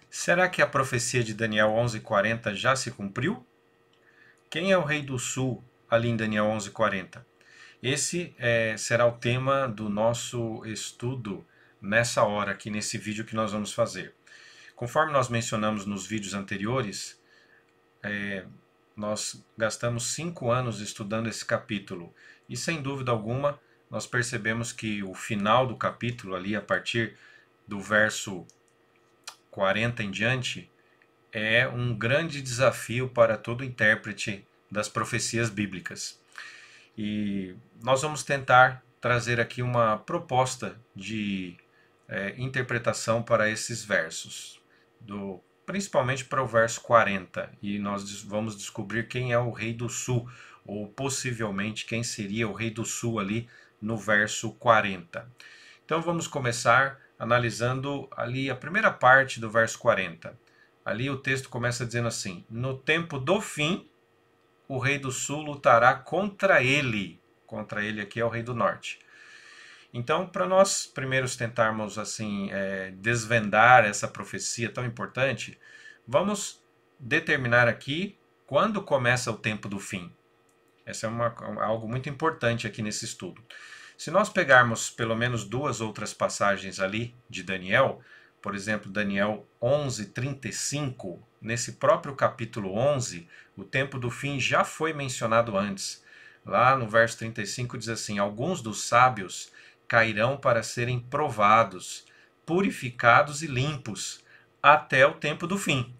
Será que a profecia de Daniel 11:40 já se cumpriu? Quem é o rei do sul ali em Daniel 11:40? Esse será o tema do nosso estudo nessa hora, aqui nesse vídeo que nós vamos fazer. Conforme nós mencionamos nos vídeos anteriores, nós gastamos 5 anos estudando esse capítulo e, sem dúvida alguma, nós percebemos que o final do capítulo, ali a partir do verso 40 em diante, é um grande desafio para todo intérprete das profecias bíblicas. E nós vamos tentar trazer aqui uma proposta de interpretação para esses versos, principalmente para o verso 40. E nós vamos descobrir quem é o rei do sul, ou possivelmente quem seria o rei do sul ali no verso 40. Então vamos começar analisando ali a primeira parte do verso 40. Ali o texto começa dizendo assim: no tempo do fim, o rei do sul lutará contra ele. Contra ele aqui é o rei do norte. Então, para nós primeiros tentarmos assim desvendar essa profecia tão importante, vamos determinar aqui quando começa o tempo do fim. Essa é algo muito importante aqui nesse estudo. Se nós pegarmos pelo menos duas outras passagens ali de Daniel, por exemplo, Daniel 11:35, nesse próprio capítulo 11, o tempo do fim já foi mencionado antes. Lá no verso 35 diz assim: alguns dos sábios cairão para serem provados, purificados e limpos, até o tempo do fim,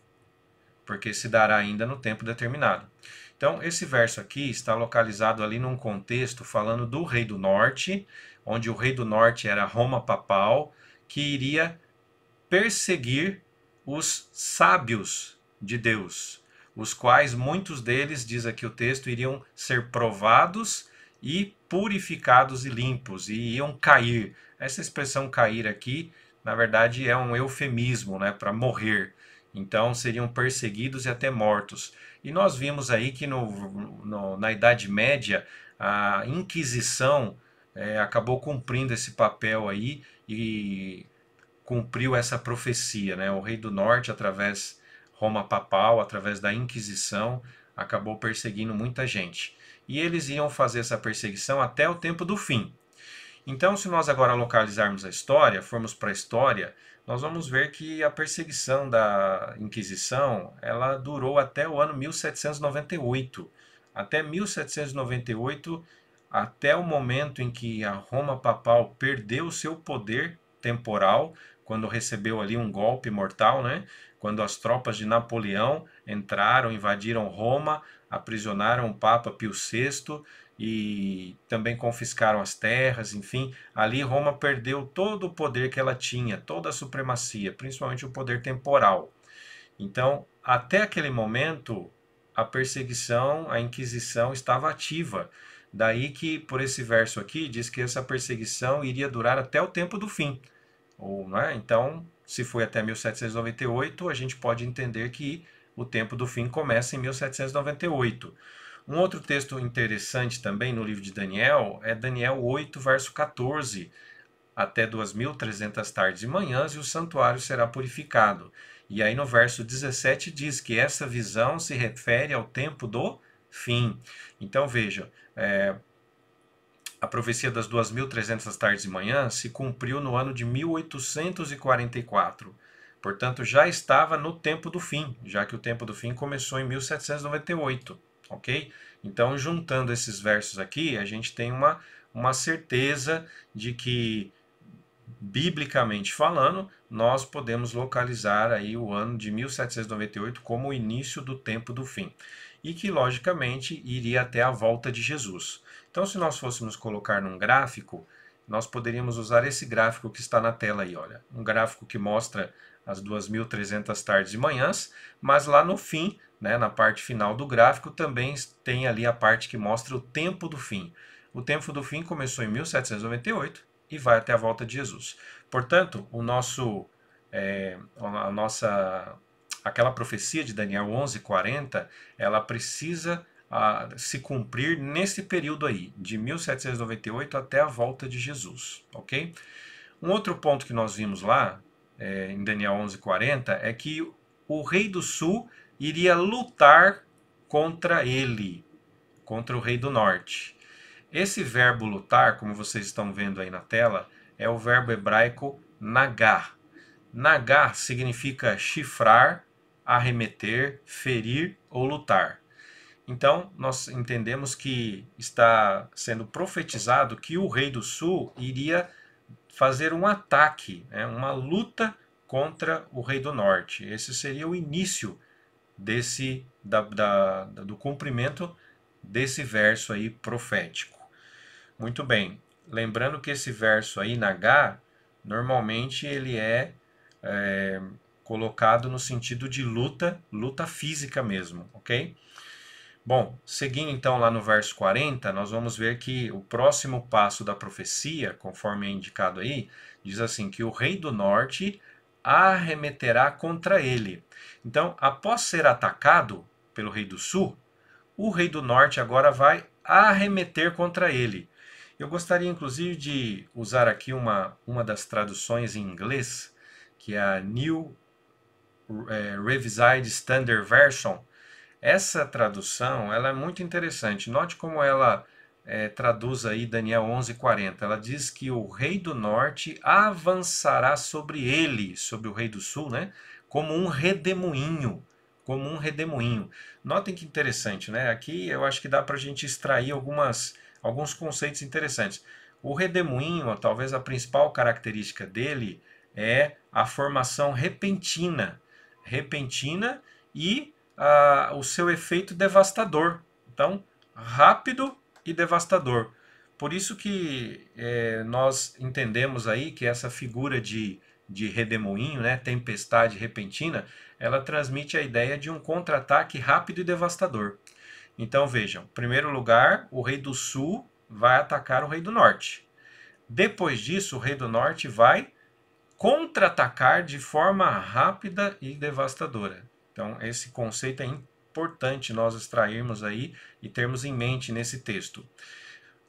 porque se dará ainda no tempo determinado. Então, esse verso aqui está localizado ali num contexto falando do rei do norte, onde o rei do norte era Roma papal, que iria perseguir os sábios de Deus, os quais muitos deles, diz aqui o texto, iriam ser provados e purificados e limpos, e iam cair. Essa expressão cair aqui, na verdade, é um eufemismo, né, para morrer. Então seriam perseguidos e até mortos. E nós vimos aí que na Idade Média a Inquisição acabou cumprindo esse papel aí e cumpriu essa profecia, né? O rei do norte, através Roma papal, através da Inquisição, acabou perseguindo muita gente. E eles iam fazer essa perseguição até o tempo do fim. Então, se nós agora localizarmos a história, formos para a história, nós vamos ver que a perseguição da Inquisição, ela durou até o ano 1798. Até 1798, até o momento em que a Roma papal perdeu o seu poder temporal, quando recebeu ali um golpe mortal, né? Quando as tropas de Napoleão entraram, invadiram Roma, aprisionaram o Papa Pio VI e também confiscaram as terras, enfim, ali Roma perdeu todo o poder que ela tinha, toda a supremacia, principalmente o poder temporal. Então, até aquele momento, a perseguição, a Inquisição estava ativa. Daí que, por esse verso aqui, diz que essa perseguição iria durar até o tempo do fim. Ou, né? Então, se foi até 1798, a gente pode entender que o tempo do fim começa em 1798. Um outro texto interessante também no livro de Daniel é Daniel 8, verso 14. Até 2300 tardes e manhãs e o santuário será purificado. E aí no verso 17 diz que essa visão se refere ao tempo do fim. Então veja, a profecia das 2300 tardes e manhãs se cumpriu no ano de 1844. Portanto, já estava no tempo do fim, já que o tempo do fim começou em 1798, ok? Então, juntando esses versos aqui, a gente tem uma certeza de que, biblicamente falando, nós podemos localizar aí o ano de 1798 como o início do tempo do fim. E que, logicamente, iria até a volta de Jesus. Então, se nós fôssemos colocar num gráfico, nós poderíamos usar esse gráfico que está na tela aí, olha. Um gráfico que mostra as 2300 tardes e manhãs, mas lá no fim, né, na parte final do gráfico, também tem ali a parte que mostra o tempo do fim. O tempo do fim começou em 1798 e vai até a volta de Jesus. Portanto, aquela profecia de Daniel 11:40, ela precisa se cumprir nesse período aí, de 1798 até a volta de Jesus, ok? Um outro ponto que nós vimos lá, em Daniel 11:40, é que o rei do sul iria lutar contra ele, contra o rei do norte. Esse verbo lutar, como vocês estão vendo aí na tela, é o verbo hebraico nagar. Nagar significa chifrar, arremeter, ferir ou lutar. Então, nós entendemos que está sendo profetizado que o rei do sul iria fazer um ataque, né, uma luta contra o rei do norte. Esse seria o início do cumprimento desse verso aí profético. Muito bem. Lembrando que esse verso aí, nagar, normalmente ele é colocado no sentido de luta, luta física mesmo, ok? Bom, seguindo então lá no verso 40, nós vamos ver que o próximo passo da profecia, conforme é indicado aí, diz assim, que o rei do norte arremeterá contra ele. Então, após ser atacado pelo rei do sul, o rei do norte agora vai arremeter contra ele. Eu gostaria inclusive de usar aqui uma das traduções em inglês, que é a New Revised Standard Version. Essa tradução ela é muito interessante. Note como ela traduz aí Daniel 11:40. Ela diz que o rei do norte avançará sobre ele, sobre o rei do sul, né? Como um redemoinho. Como um redemoinho. Notem que interessante, né? Aqui eu acho que dá para a gente extrair alguns conceitos interessantes. O redemoinho, talvez a principal característica dele é a formação repentina. Repentina e o seu efeito devastador. Então, rápido e devastador. Por isso que nós entendemos aí que essa figura de redemoinho, né, tempestade repentina, ela transmite a ideia de um contra-ataque rápido e devastador. Então vejam, em primeiro lugar, o rei do sul vai atacar o rei do norte. Depois disso, o rei do norte vai contra-atacar de forma rápida e devastadora. Então, esse conceito é importante nós extrairmos aí e termos em mente nesse texto.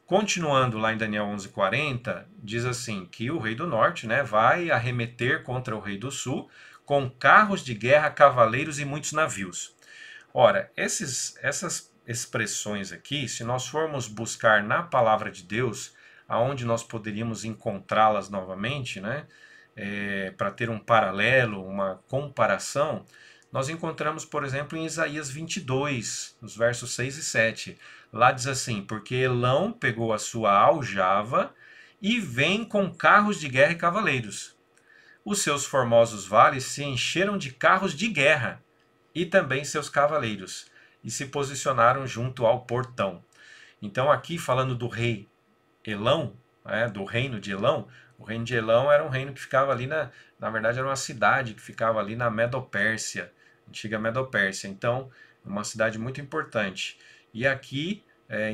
Continuando lá em Daniel 11:40, diz assim, que o rei do norte, né, vai arremeter contra o rei do sul com carros de guerra, cavaleiros e muitos navios. Ora, essas expressões aqui, se nós formos buscar na palavra de Deus, aonde nós poderíamos encontrá-las novamente, né, para ter um paralelo, uma comparação, nós encontramos, por exemplo, em Isaías 22, nos versos 6 e 7. Lá diz assim, porque Elão pegou a sua aljava e vem com carros de guerra e cavaleiros. Os seus formosos vales se encheram de carros de guerra e também seus cavaleiros, e se posicionaram junto ao portão. Então aqui falando do rei Elão, do reino de Elão, o reino de Elão era um reino que ficava ali, na verdade era uma cidade que ficava ali na Medopérsia, antiga Medopérsia. Então, uma cidade muito importante. E aqui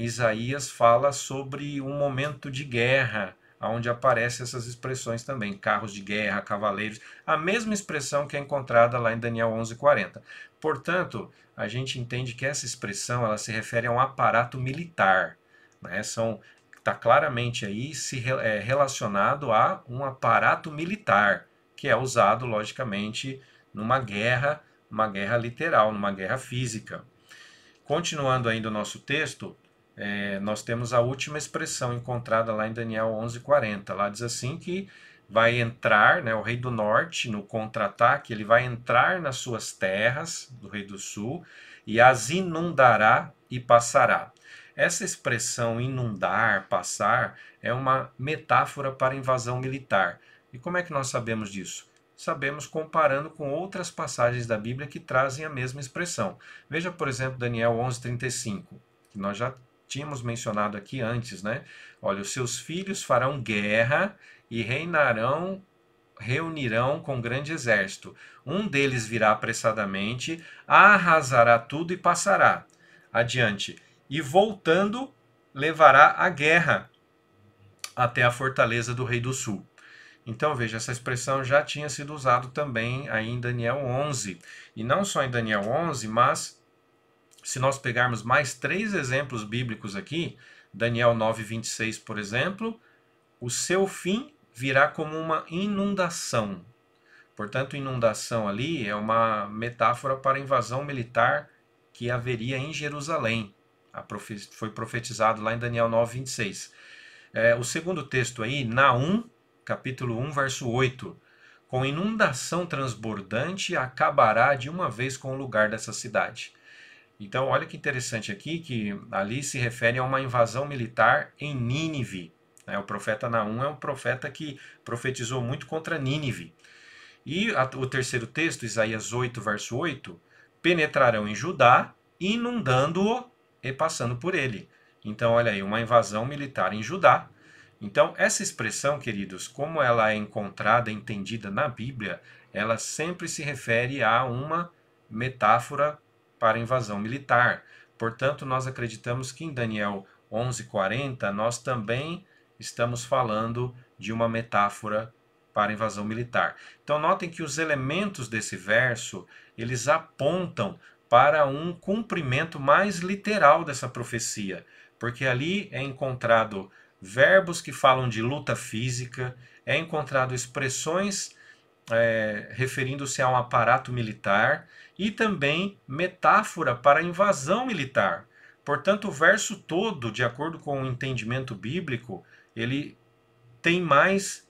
Isaías fala sobre um momento de guerra, onde aparecem essas expressões também, carros de guerra, cavaleiros, a mesma expressão que é encontrada lá em Daniel 11:40. Portanto, a gente entende que essa expressão ela se refere a um aparato militar, né? Está claramente aí relacionado a um aparato militar, que é usado, logicamente, numa guerra, uma guerra literal, numa guerra física. Continuando ainda o nosso texto, nós temos a última expressão encontrada lá em Daniel 11:40. Lá diz assim que vai entrar, né, o rei do norte, no contra-ataque, ele vai entrar nas suas terras, do rei do sul, e as inundará e passará. Essa expressão inundar, passar, é uma metáfora para invasão militar. E como é que nós sabemos disso? Sabemos comparando com outras passagens da Bíblia que trazem a mesma expressão. Veja, por exemplo, Daniel 11:35, que nós já tínhamos mencionado aqui antes, né? Olha, os seus filhos farão guerra e reunirão com grande exército. Um deles virá apressadamente, arrasará tudo e passará adiante. E voltando, levará a guerra até a fortaleza do rei do sul. Então, veja, essa expressão já tinha sido usada também aí em Daniel 11. E não só em Daniel 11, mas se nós pegarmos mais 3 exemplos bíblicos aqui, Daniel 9:26, por exemplo, o seu fim virá como uma inundação. Portanto, inundação ali é uma metáfora para a invasão militar que haveria em Jerusalém. Foi profetizado lá em Daniel 9:26. O segundo texto aí, Naum, capítulo 1, verso 8. Com inundação transbordante acabará de uma vez com o lugar dessa cidade. Então, olha que interessante aqui, que ali se refere a uma invasão militar em Nínive. O profeta Naum é um profeta que profetizou muito contra Nínive. E o terceiro texto, Isaías 8, verso 8, penetrarão em Judá, inundando-o e passando por ele. Então, olha aí, uma invasão militar em Judá. Então, essa expressão, queridos, como ela é encontrada, entendida na Bíblia, ela sempre se refere a uma metáfora para invasão militar. Portanto, nós acreditamos que em Daniel 11:40 nós também estamos falando de uma metáfora para invasão militar. Então notem que os elementos desse verso, eles apontam para um cumprimento mais literal dessa profecia, porque ali é encontrado verbos que falam de luta física, é encontrado expressões referindo-se a um aparato militar e também metáfora para invasão militar. Portanto, o verso todo, de acordo com o entendimento bíblico, ele tem mais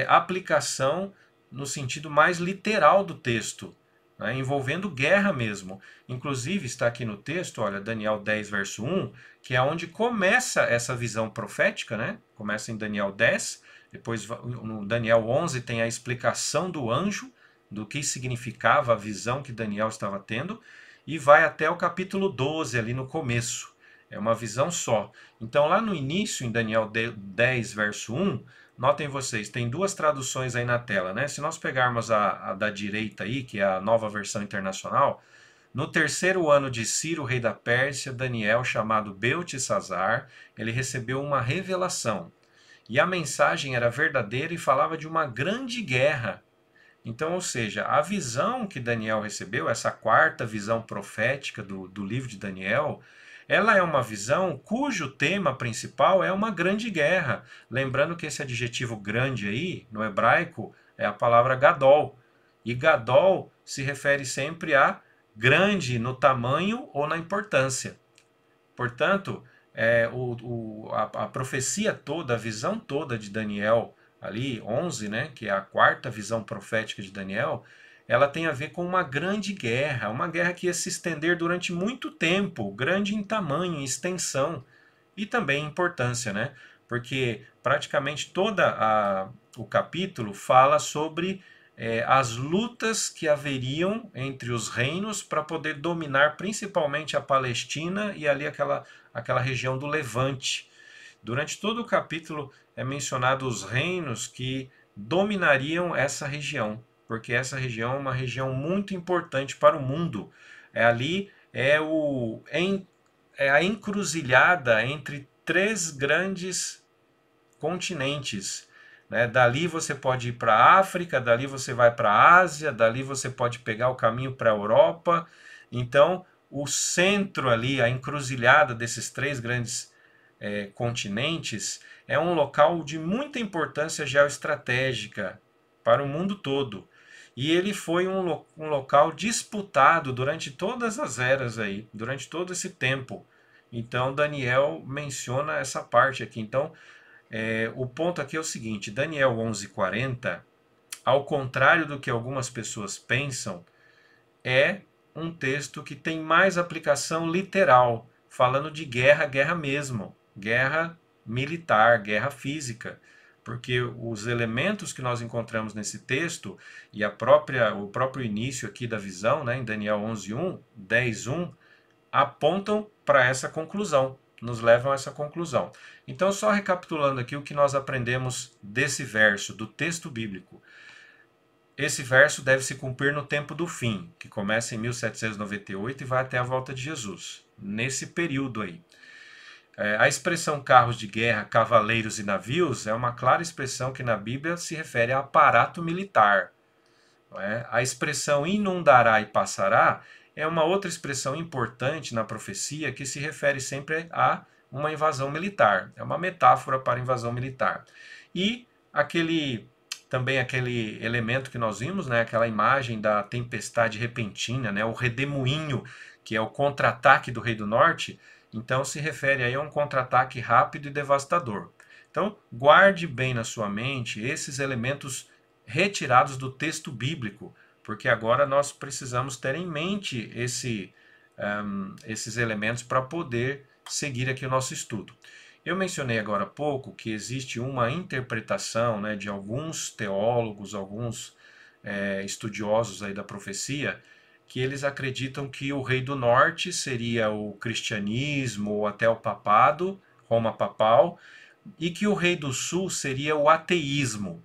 aplicação no sentido mais literal do texto, né, envolvendo guerra mesmo. Inclusive está aqui no texto, olha, Daniel 10, verso 1, que é onde começa essa visão profética, né? Começa em Daniel 10, depois no Daniel 11 tem a explicação do anjo, do que significava a visão que Daniel estava tendo, e vai até o capítulo 12, ali no começo. É uma visão só. Então lá no início, em Daniel 10, verso 1, notem vocês, tem duas traduções aí na tela, né? Se nós pegarmos a da direita aí, que é a Nova Versão Internacional, no terceiro ano de Ciro, rei da Pérsia, Daniel, chamado Beltesazar, ele recebeu uma revelação. E a mensagem era verdadeira e falava de uma grande guerra. Então, ou seja, a visão que Daniel recebeu, essa quarta visão profética do livro de Daniel, ela é uma visão cujo tema principal é uma grande guerra. Lembrando que esse adjetivo grande aí, no hebraico, é a palavra gadol. E gadol se refere sempre a grande no tamanho ou na importância. Portanto, a profecia toda, a visão toda de Daniel, ali 11, né, que é a quarta visão profética de Daniel, ela tem a ver com uma grande guerra, uma guerra que ia se estender durante muito tempo, grande em tamanho, em extensão e também em importância, né? Porque praticamente o capítulo fala sobre as lutas que haveriam entre os reinos para poder dominar principalmente a Palestina e ali aquela região do Levante. Durante todo o capítulo é mencionado os reinos que dominariam essa região, porque essa região é uma região muito importante para o mundo. Ali é a encruzilhada entre três grandes continentes. Né? Dali você pode ir para a África, dali você vai para a Ásia, dali você pode pegar o caminho para a Europa. Então, o centro ali, a encruzilhada desses três grandes continentes, é um local de muita importância geoestratégica para o mundo todo. E ele foi um local disputado durante todas as eras aí, durante todo esse tempo. Então Daniel menciona essa parte aqui. Então o ponto aqui é o seguinte, Daniel 11:40, ao contrário do que algumas pessoas pensam, é um texto que tem mais aplicação literal, falando de guerra, guerra mesmo, guerra militar, guerra física, porque os elementos que nós encontramos nesse texto e o próprio início aqui da visão, né, em Daniel 11:1, 10:1, apontam para essa conclusão, nos levam a essa conclusão. Então, só recapitulando aqui o que nós aprendemos desse verso, do texto bíblico. Esse verso deve se cumprir no tempo do fim, que começa em 1798 e vai até a volta de Jesus, nesse período aí. A expressão carros de guerra, cavaleiros e navios é uma clara expressão que na Bíblia se refere a aparato militar. A expressão inundará e passará é uma outra expressão importante na profecia que se refere sempre a uma invasão militar. É uma metáfora para invasão militar. E aquele também aquele elemento que nós vimos, né, aquela imagem da tempestade repentina, né, o redemoinho, que é o contra-ataque do Rei do Norte, então se refere aí a um contra-ataque rápido e devastador. Então, guarde bem na sua mente esses elementos retirados do texto bíblico, porque agora nós precisamos ter em mente esses elementos para poder seguir aqui o nosso estudo. Eu mencionei agora há pouco que existe uma interpretação, né, de alguns teólogos, alguns estudiosos aí da profecia, que eles acreditam que o Rei do Norte seria o cristianismo ou até o papado, Roma papal, e que o Rei do Sul seria o ateísmo.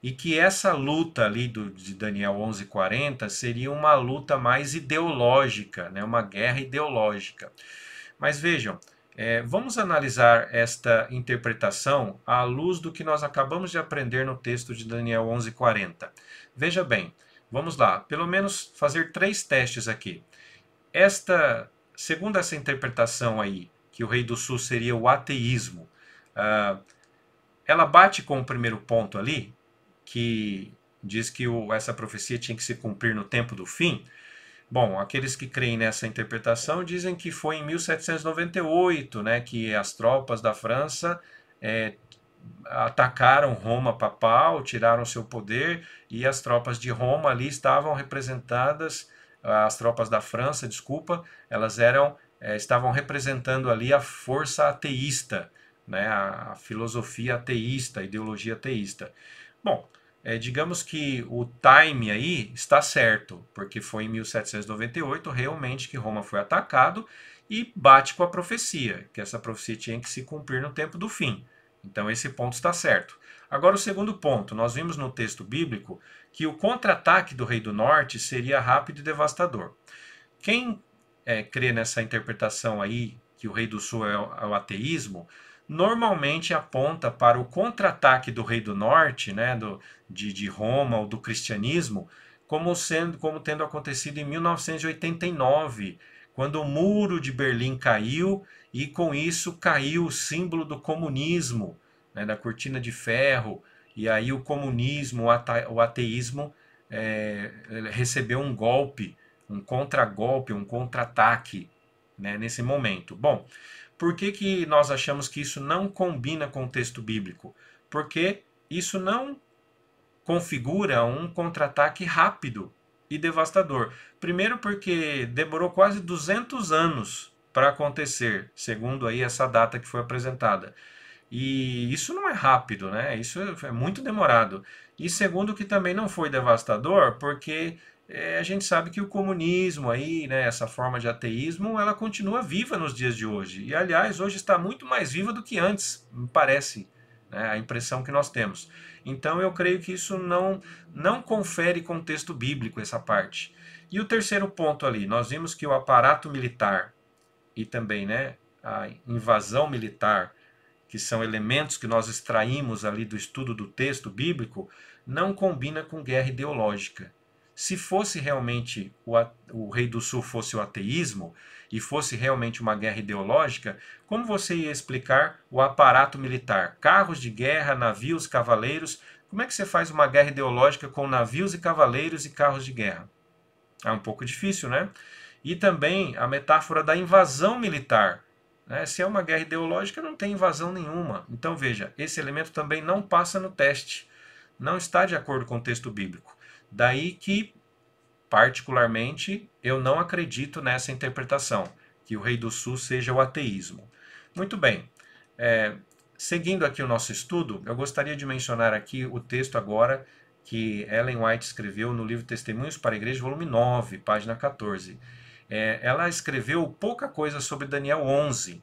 E que essa luta ali de Daniel 11:40 seria uma luta mais ideológica, né, uma guerra ideológica. Mas vejam, vamos analisar esta interpretação à luz do que nós acabamos de aprender no texto de Daniel 11:40. Veja bem, vamos lá, pelo menos fazer 3 testes aqui. Segundo essa interpretação aí, que o Rei do Sul seria o ateísmo, ela bate com o primeiro ponto ali, que diz que essa profecia tinha que se cumprir no tempo do fim. Bom, aqueles que creem nessa interpretação dizem que foi em 1798, né, que as tropas da França atacaram Roma papal, tiraram seu poder, e as tropas de Roma ali estavam representadas, as tropas da França, desculpa, elas estavam representando ali a força ateísta, né, a filosofia ateísta, a ideologia ateísta. Bom, digamos que o time aí está certo, porque foi em 1798 realmente que Roma foi atacado e bate com a profecia, que essa profecia tinha que se cumprir no tempo do fim. Então esse ponto está certo. Agora o segundo ponto, nós vimos no texto bíblico que o contra-ataque do Rei do Norte seria rápido e devastador. Quem crê nessa interpretação aí, que o Rei do Sul é o ateísmo, normalmente aponta para o contra-ataque do Rei do Norte, né, de Roma ou do cristianismo, como tendo acontecido em 1989, quando o muro de Berlim caiu e com isso caiu o símbolo do comunismo, né, da cortina de ferro, e aí o comunismo, o ateísmo recebeu um golpe, um contragolpe, um contra-ataque, né, nesse momento. Bom, por que nós achamos que isso não combina com o texto bíblico? Porque isso não configura um contra-ataque rápido e devastador. Primeiro porque demorou quase 200 anos para acontecer, segundo aí essa data que foi apresentada. E isso não é rápido, né? Isso é muito demorado. E segundo que também não foi devastador, porque a gente sabe que o comunismo aí, né, essa forma de ateísmo, ela continua viva nos dias de hoje. E aliás, hoje está muito mais viva do que antes, me parece, né, a impressão que nós temos. Então eu creio que isso não confere contexto bíblico essa parte. E o terceiro ponto ali, nós vimos que o aparato militar e também, né, a invasão militar, que são elementos que nós extraímos ali do estudo do texto bíblico, não combina com guerra ideológica. Se fosse realmente o Rei do Sul fosse o ateísmo e fosse realmente uma guerra ideológica, como você ia explicar o aparato militar? Carros de guerra, navios, cavaleiros. Como é que você faz uma guerra ideológica com navios e cavaleiros e carros de guerra? É um pouco difícil, né? E também a metáfora da invasão militar. Se é uma guerra ideológica, não tem invasão nenhuma. Então veja, esse elemento também não passa no teste. Não está de acordo com o texto bíblico. Daí que, particularmente, eu não acredito nessa interpretação, que o Rei do Sul seja o ateísmo. Muito bem, seguindo aqui o nosso estudo, eu gostaria de mencionar aqui o texto agora que Ellen White escreveu no livro Testemunhos para a Igreja, volume 9, página 14. Ela escreveu pouca coisa sobre Daniel 11.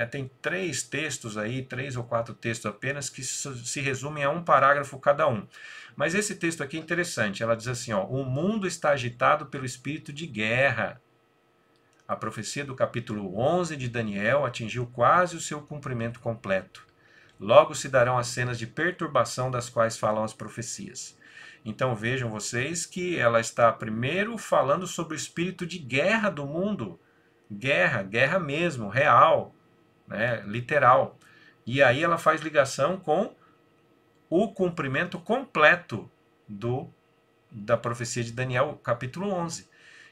Tem 3 textos aí, 3 ou 4 textos apenas, que se resumem a um parágrafo cada um. Mas esse texto aqui é interessante. Ela diz assim, ó, o mundo está agitado pelo espírito de guerra. A profecia do capítulo 11 de Daniel atingiu quase o seu cumprimento completo. Logo se darão as cenas de perturbação das quais falam as profecias. Então vejam vocês que ela está primeiro falando sobre o espírito de guerra do mundo. Guerra mesmo, real, né, literal. E aí ela faz ligação com o cumprimento completo da profecia de Daniel, capítulo 11.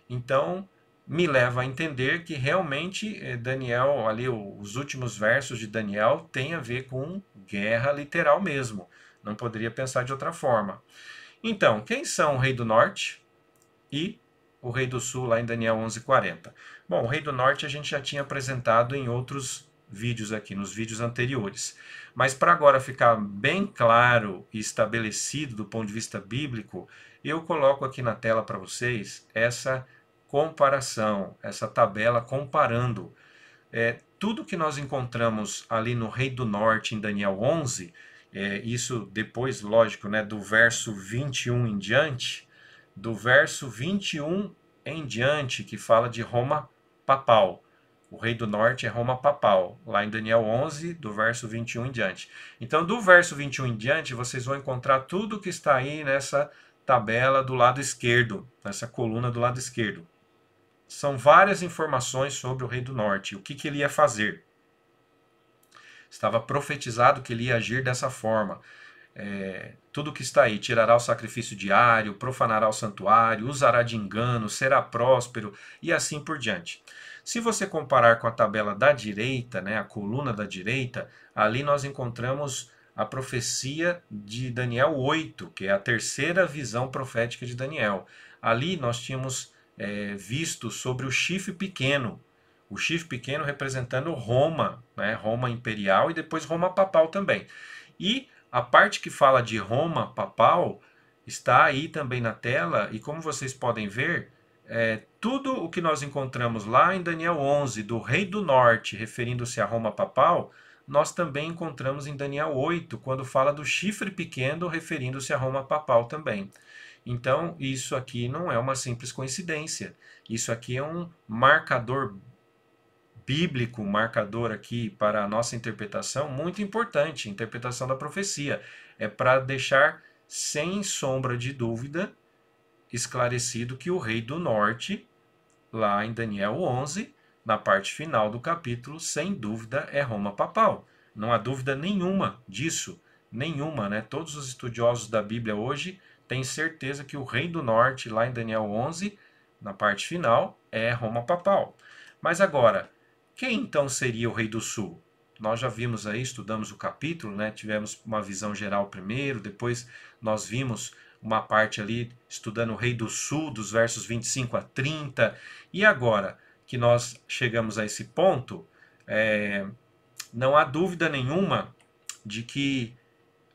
Então, me leva a entender que realmente Daniel, ali os últimos versos de Daniel, tem a ver com guerra literal mesmo. Não poderia pensar de outra forma. Então, quem são o rei do norte e o rei do sul lá em Daniel 11:40? Bom, o rei do norte a gente já tinha apresentado em outros vídeos aqui, nos vídeos anteriores. Mas para agora ficar bem claro e estabelecido do ponto de vista bíblico, eu coloco aqui na tela para vocês essa comparação, essa tabela comparando tudo que nós encontramos ali no Rei do Norte em Daniel 11, isso depois, lógico, né, do verso 21 em diante, do verso 21 em diante, que fala de Roma papal. O rei do norte é Roma papal, lá em Daniel 11, do verso 21 em diante. Então, do verso 21 em diante, vocês vão encontrar tudo que está aí nessa tabela do lado esquerdo, nessa coluna do lado esquerdo. São várias informações sobre o rei do norte, o que ele ia fazer. Estava profetizado que ele ia agir dessa forma. Tudo que está aí, tirará o sacrifício diário, profanará o santuário, usará de engano, será próspero e assim por diante. Se você comparar com a tabela da direita, né, a coluna da direita, ali nós encontramos a profecia de Daniel 8, que é a terceira visão profética de Daniel. Ali nós tínhamos visto sobre o chifre pequeno representando Roma, né, Roma imperial e depois Roma papal também. E a parte que fala de Roma papal está aí também na tela, e como vocês podem ver, tudo o que nós encontramos lá em Daniel 11, do rei do norte, referindo-se a Roma papal, nós também encontramos em Daniel 8, quando fala do chifre pequeno, referindo-se a Roma papal também. Então, isso aqui não é uma simples coincidência. Isso aqui é um marcador bíblico, um marcador aqui para a nossa interpretação muito importante, interpretação da profecia. É para deixar sem sombra de dúvida esclarecido que o rei do norte, lá em Daniel 11, na parte final do capítulo, sem dúvida é Roma papal. Não há dúvida nenhuma disso, nenhuma, né? Todos os estudiosos da Bíblia hoje têm certeza que o rei do norte, lá em Daniel 11, na parte final, é Roma papal. Mas agora, quem então seria o rei do sul? Nós já vimos aí, estudamos o capítulo, né? Tivemos uma visão geral primeiro, depois nós vimos uma parte ali estudando o rei do sul, dos versos 25 a 30. E agora que nós chegamos a esse ponto, não há dúvida nenhuma de que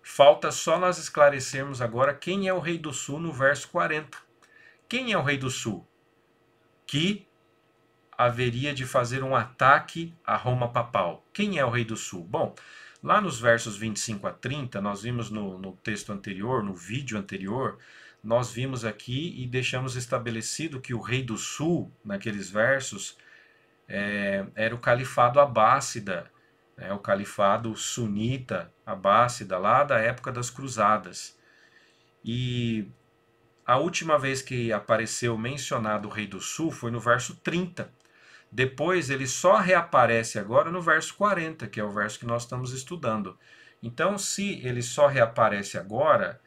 falta só nós esclarecermos agora quem é o rei do sul no verso 40. Quem é o rei do sul? Que haveria de fazer um ataque à Roma papal. Quem é o rei do sul? Bom, lá nos versos 25 a 30, nós vimos no texto anterior, no vídeo anterior, nós vimos aqui e deixamos estabelecido que o rei do sul, naqueles versos, era o califado abássida, o califado sunita abássida, lá da época das cruzadas. E a última vez que apareceu mencionado o rei do sul foi no verso 30. Depois ele só reaparece agora no verso 40, que é o verso que nós estamos estudando. Então, se ele só reaparece agora,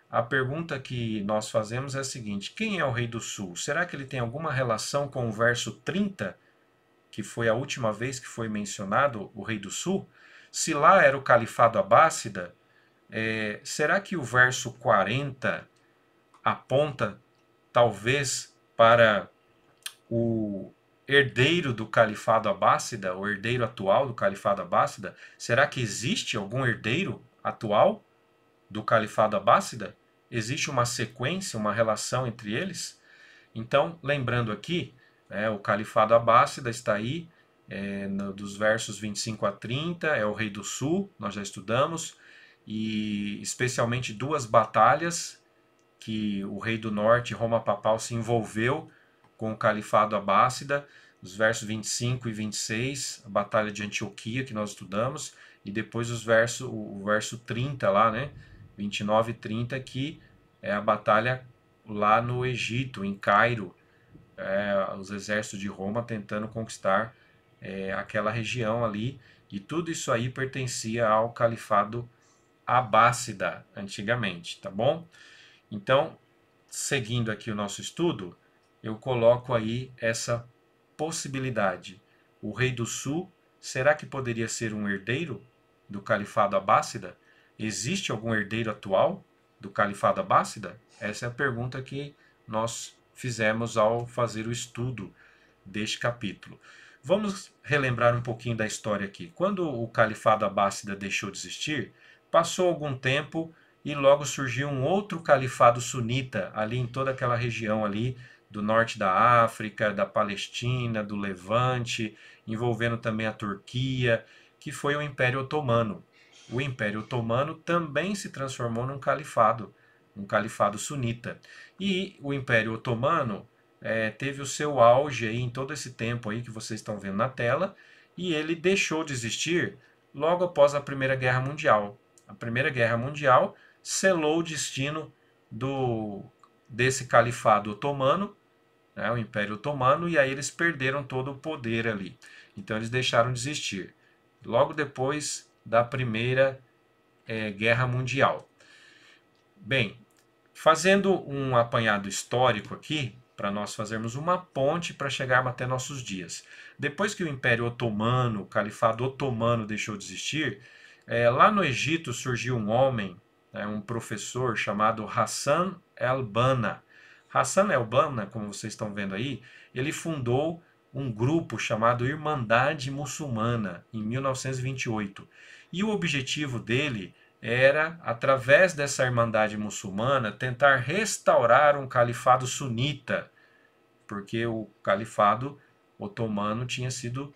a pergunta que nós fazemos é a seguinte: quem é o rei do sul? Será que ele tem alguma relação com o verso 30, que foi a última vez que foi mencionado o rei do sul? Se lá era o califado abássida, será que o verso 40 aponta talvez para o herdeiro do califado abássida, o herdeiro atual do califado abássida? Será que existe algum herdeiro atual do califado abássida? Existe uma sequência, uma relação entre eles? Então, lembrando aqui, o califado abássida está aí, dos versos 25 a 30, é o rei do sul, nós já estudamos, e especialmente duas batalhas que o rei do norte, Roma papal, se envolveu com o califado abássida, os versos 25 e 26, a batalha de Antioquia que nós estudamos, e depois o verso 30 lá, né, 29 e 30, que é a batalha lá no Egito, em Cairo, os exércitos de Roma tentando conquistar aquela região ali, e tudo isso aí pertencia ao califado abássida antigamente, tá bom? Então, seguindo aqui o nosso estudo, eu coloco aí essa possibilidade. O rei do sul, será que poderia ser um herdeiro do califado abássida? Existe algum herdeiro atual do califado abássida? Essa é a pergunta que nós fizemos ao fazer o estudo deste capítulo. Vamos relembrar um pouquinho da história aqui. Quando o califado abássida deixou de existir, passou algum tempo e logo surgiu um outro califado sunita ali em toda aquela região ali do norte da África, da Palestina, do Levante, envolvendo também a Turquia, que foi o Império Otomano. O Império Otomano também se transformou num califado, um califado sunita. E o Império Otomano teve o seu auge aí em todo esse tempo aí que vocês estão vendo na tela, e ele deixou de existir logo após a Primeira Guerra Mundial. A Primeira Guerra Mundial selou o destino desse califado otomano, né, o Império Otomano, e aí eles perderam todo o poder ali. Então eles deixaram de existir. Logo depois da Primeira Guerra Mundial. Bem, fazendo um apanhado histórico aqui, para nós fazermos uma ponte para chegarmos até nossos dias. Depois que o Império Otomano, o Califado Otomano deixou de existir, lá no Egito surgiu um homem, um professor chamado Hassan el-Banna. Hassan el-Banna, como vocês estão vendo aí, ele fundou um grupo chamado Irmandade Muçulmana em 1928. E o objetivo dele era, através dessa Irmandade Muçulmana, tentar restaurar um califado sunita, porque o califado otomano tinha sido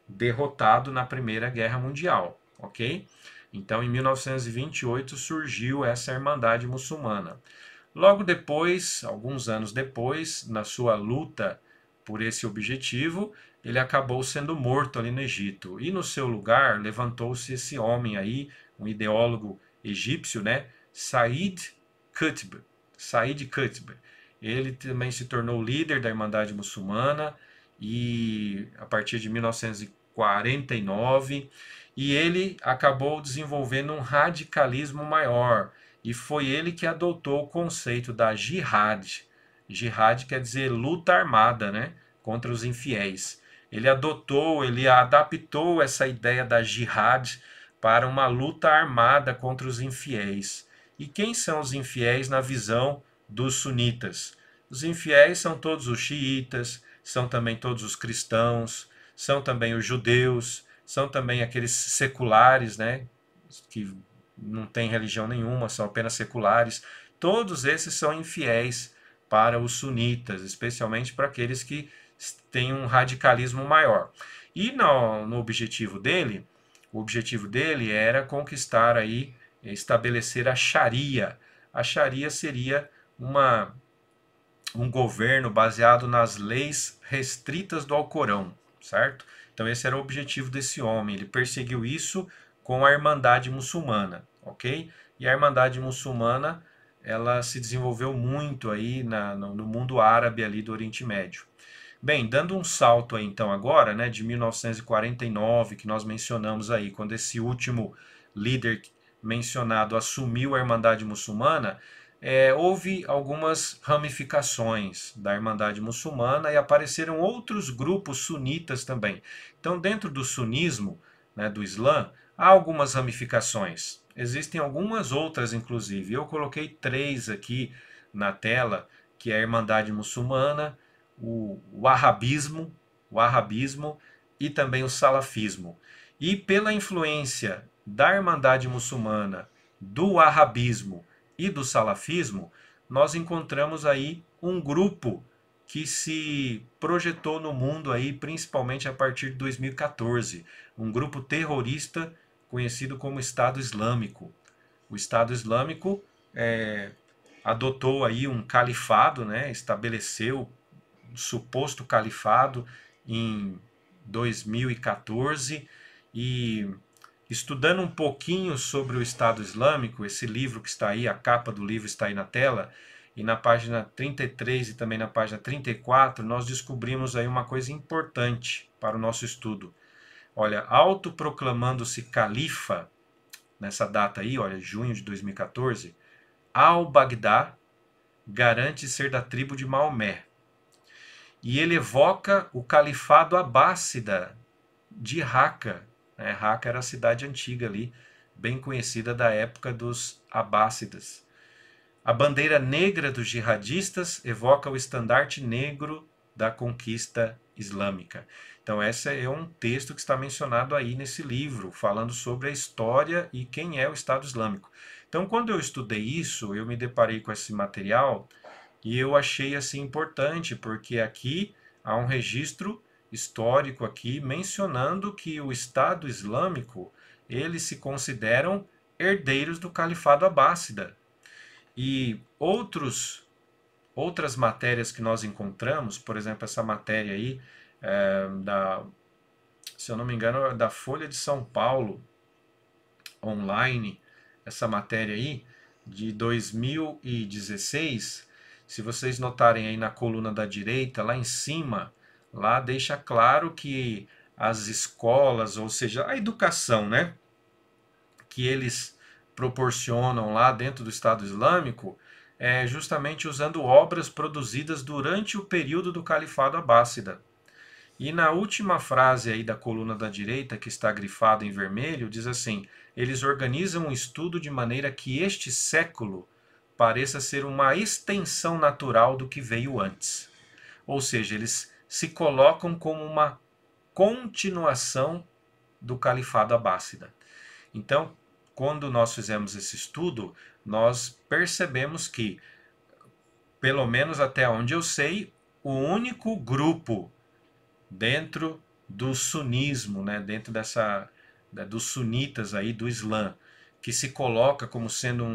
derrotado na Primeira Guerra Mundial, ok? Então, em 1928, surgiu essa Irmandade Muçulmana. Logo depois, alguns anos depois, na sua luta por esse objetivo, ele acabou sendo morto ali no Egito. E no seu lugar levantou-se esse homem aí, um ideólogo egípcio, né? Said Qutb. Said Qutb. Ele também se tornou líder da Irmandade Muçulmana e a partir de 1949, e ele acabou desenvolvendo um radicalismo maior. E foi ele que adotou o conceito da jihad. Jihad quer dizer luta armada, né? Contra os infiéis. Ele adaptou essa ideia da jihad para uma luta armada contra os infiéis. E quem são os infiéis na visão dos sunitas? Os infiéis são todos os xiitas, são também todos os cristãos, são também os judeus, são também aqueles seculares, né? Que não têm religião nenhuma, são apenas seculares. Todos esses são infiéis para os sunitas, especialmente para aqueles que têm um radicalismo maior. E no objetivo dele, o objetivo dele era conquistar aí, estabelecer a Sharia. A Sharia seria um governo baseado nas leis restritas do Alcorão, certo? Então esse era o objetivo desse homem. Ele perseguiu isso com a Irmandade Muçulmana, ok? E a Irmandade Muçulmana, ela se desenvolveu muito aí no mundo árabe ali do Oriente Médio. Bem, dando um salto aí então agora, né, de 1949, que nós mencionamos aí, quando esse último líder mencionado assumiu a Irmandade Muçulmana, houve algumas ramificações da Irmandade Muçulmana e apareceram outros grupos sunitas também. Então, dentro do sunismo, né, do Islã, há algumas ramificações. Existem algumas outras, inclusive. Eu coloquei 3 aqui na tela, que é a Irmandade Muçulmana, o Wahhabismo e também o Salafismo. E pela influência da Irmandade Muçulmana, do Wahhabismo e do Salafismo, nós encontramos aí um grupo que se projetou no mundo aí, principalmente a partir de 2014, um grupo terrorista conhecido como Estado Islâmico. O Estado Islâmico adotou aí um califado, né, estabeleceu um suposto califado em 2014 e estudando um pouquinho sobre o Estado Islâmico, esse livro que está aí, a capa do livro está aí na tela, e na página 33 e também na página 34, nós descobrimos aí uma coisa importante para o nosso estudo. Olha, autoproclamando-se califa, nessa data aí, olha, junho de 2014, al-Baghdá garante ser da tribo de Maomé. E ele evoca o califado abássida de Raqqa. Né? Raqqa era a cidade antiga ali, bem conhecida da época dos abássidas. A bandeira negra dos jihadistas evoca o estandarte negro da conquista islâmica. Então, esse é um texto que está mencionado aí nesse livro, falando sobre a história e quem é o Estado Islâmico. Então, quando eu estudei isso, eu me deparei com esse material e eu achei assim importante, porque aqui há um registro histórico aqui mencionando que o Estado Islâmico, eles se consideram herdeiros do Califado Abássida. E outras matérias que nós encontramos, por exemplo, essa matéria aí, se eu não me engano, é da Folha de São Paulo, online, essa matéria aí, de 2016, se vocês notarem aí na coluna da direita, lá em cima, lá deixa claro que as escolas, ou seja, a educação, né, que eles proporcionam lá dentro do Estado Islâmico, é justamente usando obras produzidas durante o período do Califado Abássida. E na última frase aí da coluna da direita, que está grifada em vermelho, diz assim: eles organizam um estudo de maneira que este século pareça ser uma extensão natural do que veio antes. Ou seja, eles se colocam como uma continuação do Califado Abássida. Então, quando nós fizemos esse estudo, nós percebemos que, pelo menos até onde eu sei, o único grupo dentro do sunismo, né, dentro dos sunitas aí do Islã, que se coloca como sendo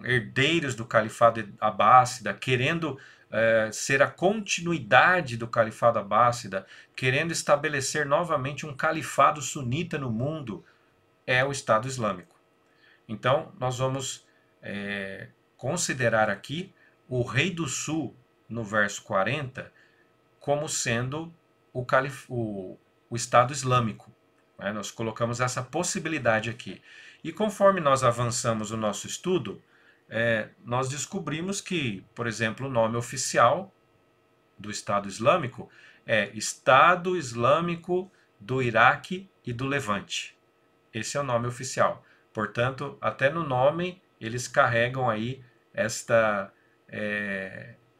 herdeiros do Califado Abássida, querendo ser a continuidade do Califado Abássida, querendo estabelecer novamente um califado sunita no mundo, é o Estado Islâmico. Então, nós vamos considerar aqui o rei do sul, no verso 40, como sendo o Estado Islâmico. Né? Nós colocamos essa possibilidade aqui. E conforme nós avançamos o nosso estudo, nós descobrimos que, por exemplo, o nome oficial do Estado Islâmico é Estado Islâmico do Iraque e do Levante. Esse é o nome oficial. Portanto, até no nome eles carregam aí esta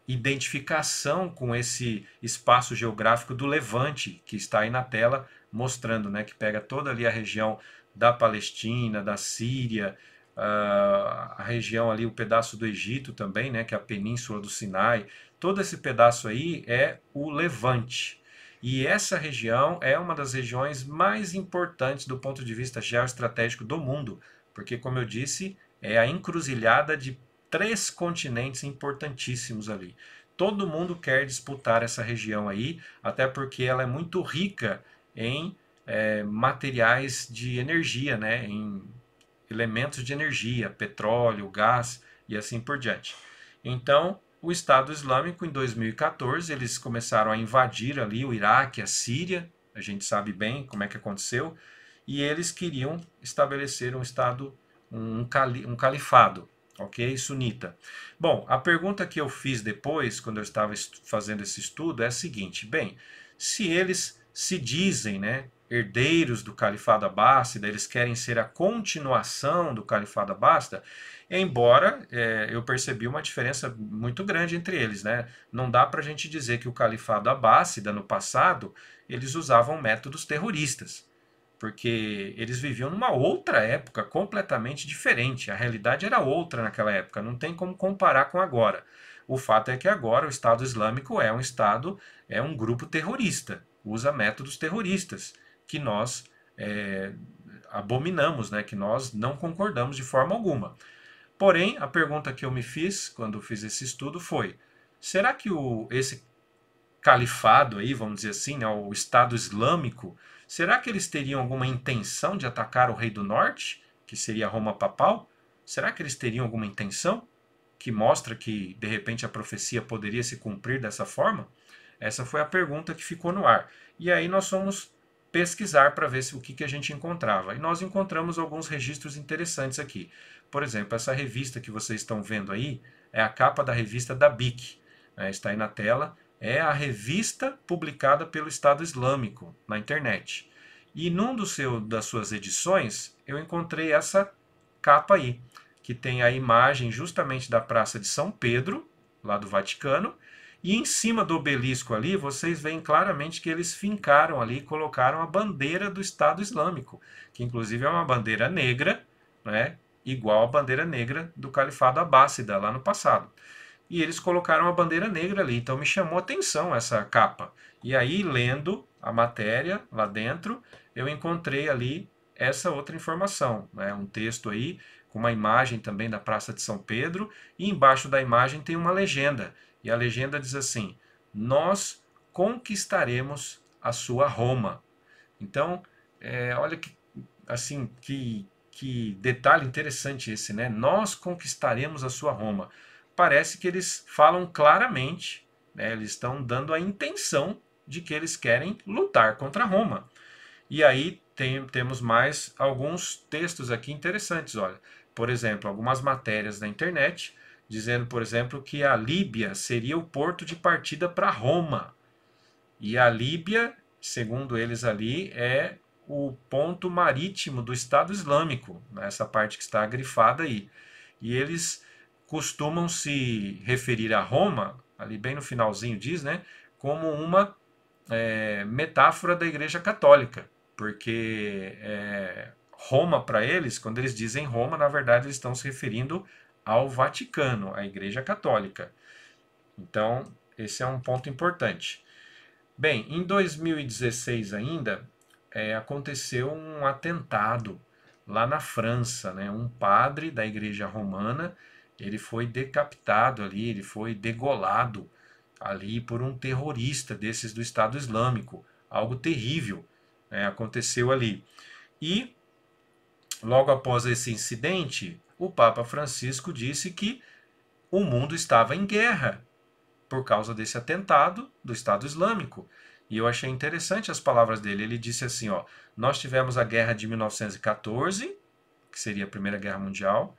identificação com esse espaço geográfico do Levante, que está aí na tela, mostrando, né, que pega toda ali a região da Palestina, da Síria, a região ali, o pedaço do Egito também, né, que é a Península do Sinai. Todo esse pedaço aí é o Levante. E essa região é uma das regiões mais importantes do ponto de vista geoestratégico do mundo, porque, como eu disse, é a encruzilhada de 3 continentes importantíssimos ali. Todo mundo quer disputar essa região aí, até porque ela é muito rica em materiais de energia, né? Em elementos de energia, petróleo, gás e assim por diante. Então, o Estado Islâmico, em 2014, eles começaram a invadir ali o Iraque, a Síria, a gente sabe bem como é que aconteceu, e eles queriam estabelecer um Estado, um califado, ok? Sunita. Bom, a pergunta que eu fiz depois, quando eu estava fazendo esse estudo, é a seguinte: bem, se eles se dizem, né, herdeiros do Califado Abássida, eles querem ser a continuação do Califado Abássida, embora eu percebi uma diferença muito grande entre eles, né? Não dá para a gente dizer que o Califado Abássida, no passado, eles usavam métodos terroristas, porque eles viviam numa outra época completamente diferente. A realidade era outra naquela época, não tem como comparar com agora. O fato é que agora o Estado Islâmico é um Estado, é um grupo terrorista, usa métodos terroristas, que nós abominamos, né? Que nós não concordamos de forma alguma. Porém, a pergunta que eu me fiz quando fiz esse estudo foi: será que esse califado aí, vamos dizer assim, né, o Estado Islâmico, será que eles teriam alguma intenção de atacar o rei do norte, que seria Roma papal? Será que eles teriam alguma intenção que mostra que de repente a profecia poderia se cumprir dessa forma? Essa foi a pergunta que ficou no ar. E aí nós fomos pesquisar para ver se o que a gente encontrava. E nós encontramos alguns registros interessantes aqui. Por exemplo, essa revista que vocês estão vendo aí é a capa da revista da BIC, né, está aí na tela. É a revista publicada pelo Estado Islâmico na internet. E num das suas edições eu encontrei essa capa aí, que tem a imagem justamente da Praça de São Pedro, lá do Vaticano, e em cima do obelisco ali, vocês veem claramente que eles fincaram ali, colocaram a bandeira do Estado Islâmico, que inclusive é uma bandeira negra, né, igual a bandeira negra do Califado Abássida lá no passado. E eles colocaram a bandeira negra ali, então me chamou a atenção essa capa. E aí, lendo a matéria lá dentro, eu encontrei ali essa outra informação, né, um texto aí com uma imagem também da Praça de São Pedro, e embaixo da imagem tem uma legenda. E a legenda diz assim: nós conquistaremos a sua Roma. Então, olha que, assim, que detalhe interessante esse, né? Nós conquistaremos a sua Roma. Parece que eles falam claramente, né? Eles estão dando a intenção de que eles querem lutar contra Roma. E aí temos mais alguns textos aqui interessantes, olha. Por exemplo, algumas matérias na internet dizendo, por exemplo, que a Líbia seria o porto de partida para Roma. E a Líbia, segundo eles ali, é o ponto marítimo do Estado Islâmico, nessa parte que está grifada aí. E eles costumam se referir a Roma, ali bem no finalzinho diz, né, como uma metáfora da Igreja Católica, porque Roma para eles, quando eles dizem Roma, na verdade eles estão se referindo ao Vaticano, à Igreja Católica. Então, esse é um ponto importante. Bem, em 2016 ainda, aconteceu um atentado lá na França, né? Um padre da Igreja Romana, ele foi decapitado ali, ele foi degolado ali por um terrorista desses do Estado Islâmico. Algo terrível, né, aconteceu ali. E logo após esse incidente, o Papa Francisco disse que o mundo estava em guerra por causa desse atentado do Estado Islâmico. E eu achei interessante as palavras dele. Ele disse assim, ó: nós tivemos a guerra de 1914, que seria a Primeira Guerra Mundial.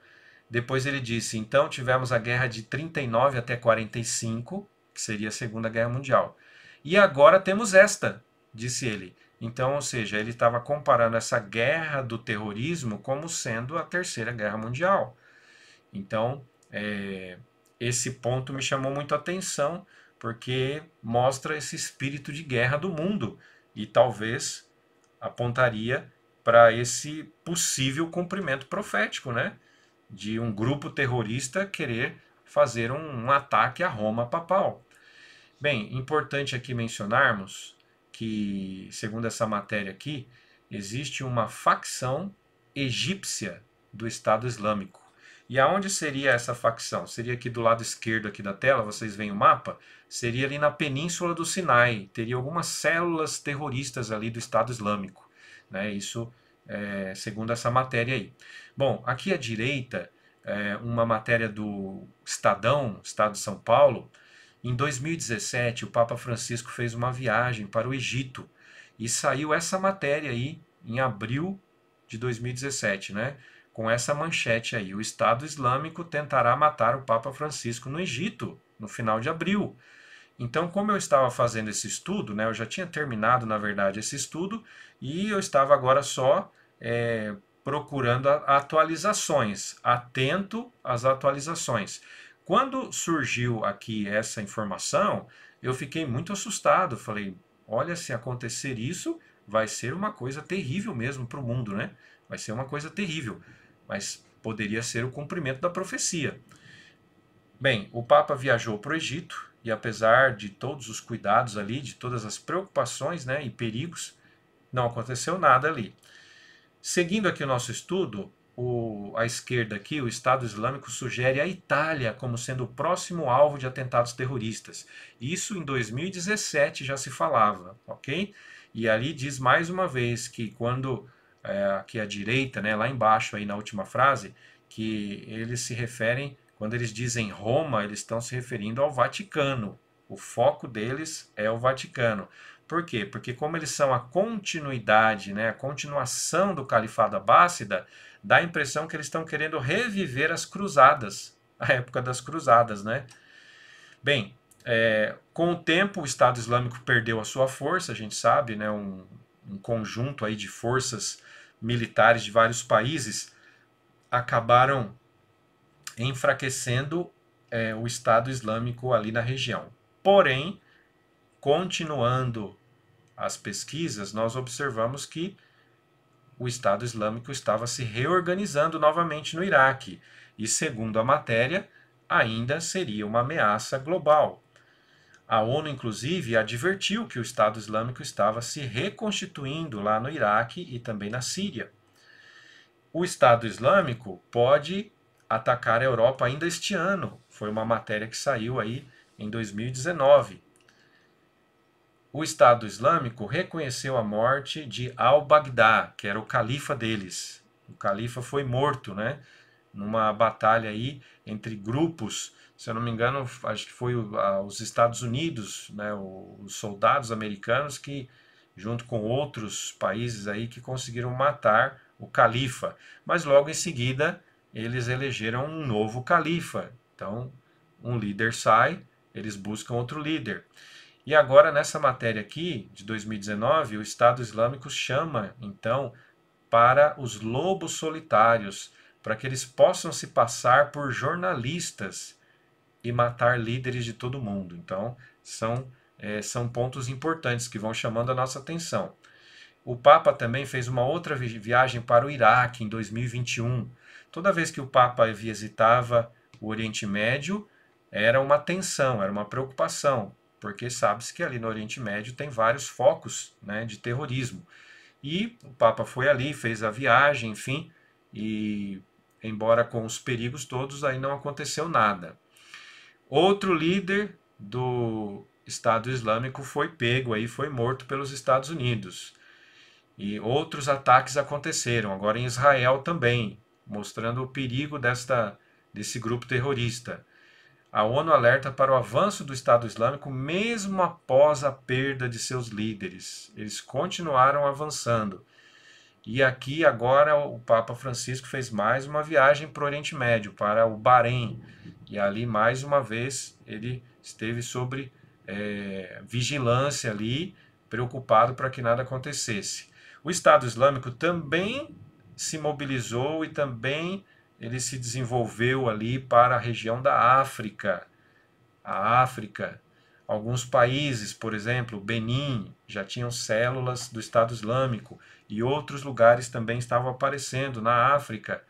Depois ele disse, então tivemos a guerra de 39 até 45, que seria a Segunda Guerra Mundial. E agora temos esta, disse ele. Então, ou seja, ele estava comparando essa guerra do terrorismo como sendo a Terceira Guerra Mundial. Então, esse ponto me chamou muito a atenção, porque mostra esse espírito de guerra do mundo e talvez apontaria para esse possível cumprimento profético, né? De um grupo terrorista querer fazer um ataque à Roma papal. Bem, importante aqui mencionarmos que, segundo essa matéria aqui, existe uma facção egípcia do Estado Islâmico. E aonde seria essa facção? Seria aqui do lado esquerdo aqui da tela, vocês veem o mapa? Seria ali na Península do Sinai. Teria algumas células terroristas ali do Estado Islâmico, né? Isso segundo essa matéria aí. Bom, aqui à direita, uma matéria do Estadão, Estado de São Paulo. Em 2017, o Papa Francisco fez uma viagem para o Egito e saiu essa matéria aí em abril de 2017, né? Com essa manchete aí: o Estado Islâmico tentará matar o Papa Francisco no Egito no final de abril. Então, como eu estava fazendo esse estudo, né, eu já tinha terminado, na verdade, esse estudo, e eu estava agora só procurando atualizações, atento às atualizações. Quando surgiu aqui essa informação, eu fiquei muito assustado. Falei, olha, se acontecer isso, vai ser uma coisa terrível mesmo para o mundo, né? Vai ser uma coisa terrível, mas poderia ser o cumprimento da profecia. Bem, o Papa viajou para o Egito e apesar de todos os cuidados ali, de todas as preocupações, né, e perigos, não aconteceu nada ali. Seguindo aqui o nosso estudo, à esquerda aqui, o Estado Islâmico sugere a Itália como sendo o próximo alvo de atentados terroristas. Isso em 2017 já se falava, ok? E ali diz mais uma vez que quando, aqui à direita, né, lá embaixo aí na última frase, que eles se referem, quando eles dizem Roma, eles estão se referindo ao Vaticano. O foco deles é o Vaticano. Por quê? Porque como eles são a continuidade, né, a continuação do Califado Abássida, dá a impressão que eles estão querendo reviver as cruzadas, a época das cruzadas, né? Bem, com o tempo o Estado Islâmico perdeu a sua força, a gente sabe, né, um conjunto aí de forças militares de vários países acabaram enfraquecendo o Estado Islâmico ali na região. Porém, continuando as pesquisas, nós observamos que o Estado Islâmico estava se reorganizando novamente no Iraque e, segundo a matéria, ainda seria uma ameaça global. A ONU, inclusive, advertiu que o Estado Islâmico estava se reconstituindo lá no Iraque e também na Síria. O Estado Islâmico pode atacar a Europa ainda este ano. Foi uma matéria que saiu aí em 2019. O Estado Islâmico reconheceu a morte de al-Baghdad, que era o califa deles. O califa foi morto, né, numa batalha aí entre grupos, se eu não me engano, acho que foi os Estados Unidos, né, os soldados americanos que, junto com outros países aí, que conseguiram matar o califa. Mas logo em seguida, eles elegeram um novo califa. Então, um líder sai, eles buscam outro líder. E agora, nessa matéria aqui, de 2019, o Estado Islâmico chama, então, para os lobos solitários, para que eles possam se passar por jornalistas e matar líderes de todo mundo. Então, são pontos importantes que vão chamando a nossa atenção. O Papa também fez uma outra viagem para o Iraque em 2021. Toda vez que o Papa visitava o Oriente Médio, era uma tensão, era uma preocupação, porque sabe-se que ali no Oriente Médio tem vários focos, né, de terrorismo. E o Papa foi ali, fez a viagem, enfim, e embora com os perigos todos, aí não aconteceu nada. Outro líder do Estado Islâmico foi pego aí, foi morto pelos Estados Unidos. E outros ataques aconteceram, agora em Israel também, mostrando o perigo desse grupo terrorista. A ONU alerta para o avanço do Estado Islâmico mesmo após a perda de seus líderes. Eles continuaram avançando. E aqui agora o Papa Francisco fez mais uma viagem para o Oriente Médio, para o Bahrein. E ali mais uma vez ele esteve sob vigilância ali, preocupado para que nada acontecesse. O Estado Islâmico também se mobilizou e também ele se desenvolveu ali para a região da África. A África, alguns países, por exemplo, Benin, já tinham células do Estado Islâmico e outros lugares também estavam aparecendo na África,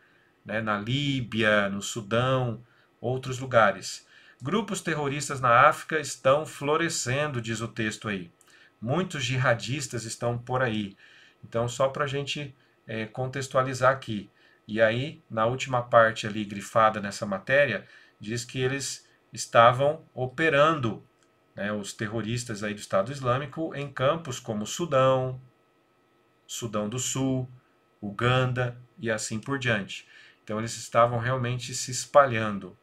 né, na Líbia, no Sudão, outros lugares. Grupos terroristas na África estão florescendo, diz o texto aí. Muitos jihadistas estão por aí. Então, só para a gente contextualizar aqui. E aí, na última parte ali grifada nessa matéria, diz que eles estavam operando, né, os terroristas aí do Estado Islâmico em campos como Sudão, Sudão do Sul, Uganda e assim por diante. Então eles estavam realmente se espalhando.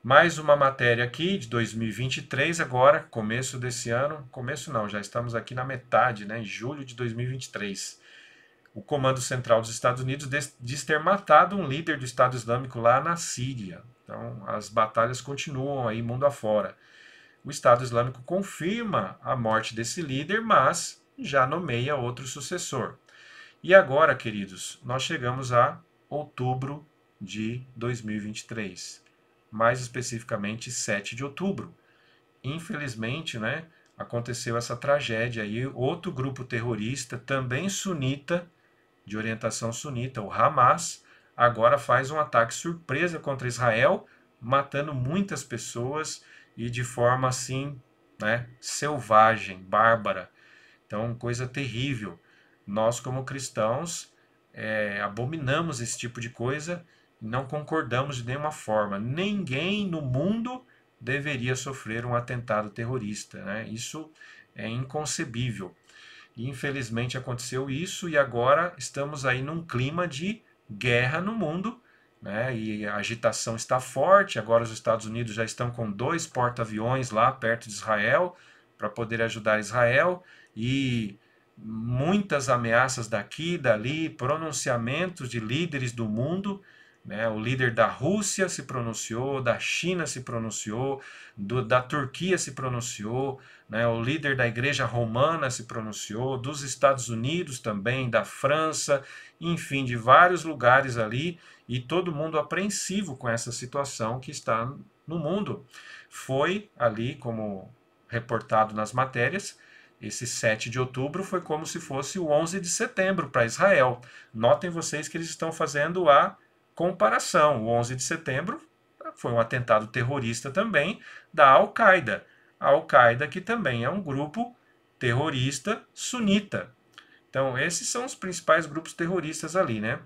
Mais uma matéria aqui de 2023 agora, começo desse ano, começo não, já estamos aqui na metade, né, em julho de 2023. O Comando Central dos Estados Unidos diz ter matado um líder do Estado Islâmico lá na Síria. Então, as batalhas continuam aí mundo afora. O Estado Islâmico confirma a morte desse líder, mas já nomeia outro sucessor. E agora, queridos, nós chegamos a outubro de 2023. Mais especificamente, 7 de outubro. Infelizmente, né, aconteceu essa tragédia aí. Outro grupo terrorista, também sunita, de orientação sunita, o Hamas, agora faz um ataque surpresa contra Israel, matando muitas pessoas e de forma assim, né, selvagem, bárbara. Então, coisa terrível. Nós, como cristãos, abominamos esse tipo de coisa e não concordamos de nenhuma forma. Ninguém no mundo deveria sofrer um atentado terrorista, né? Isso é inconcebível. E infelizmente aconteceu isso e agora estamos aí num clima de guerra no mundo, né? E a agitação está forte. Agora os Estados Unidos já estão com 2 porta-aviões lá perto de Israel, para poder ajudar Israel, e muitas ameaças daqui e dali, pronunciamentos de líderes do mundo, né? O líder da Rússia se pronunciou, da China se pronunciou, da Turquia se pronunciou, né? O líder da Igreja Romana se pronunciou, dos Estados Unidos também, da França, enfim, de vários lugares ali, e todo mundo apreensivo com essa situação que está no mundo. Foi ali, como reportado nas matérias, esse 7 de outubro foi como se fosse o 11 de setembro para Israel. Notem vocês que eles estão fazendo a comparação. O 11 de setembro foi um atentado terrorista também da Al-Qaeda. A Al-Qaeda, que também é um grupo terrorista sunita. Então, esses são os principais grupos terroristas ali, né?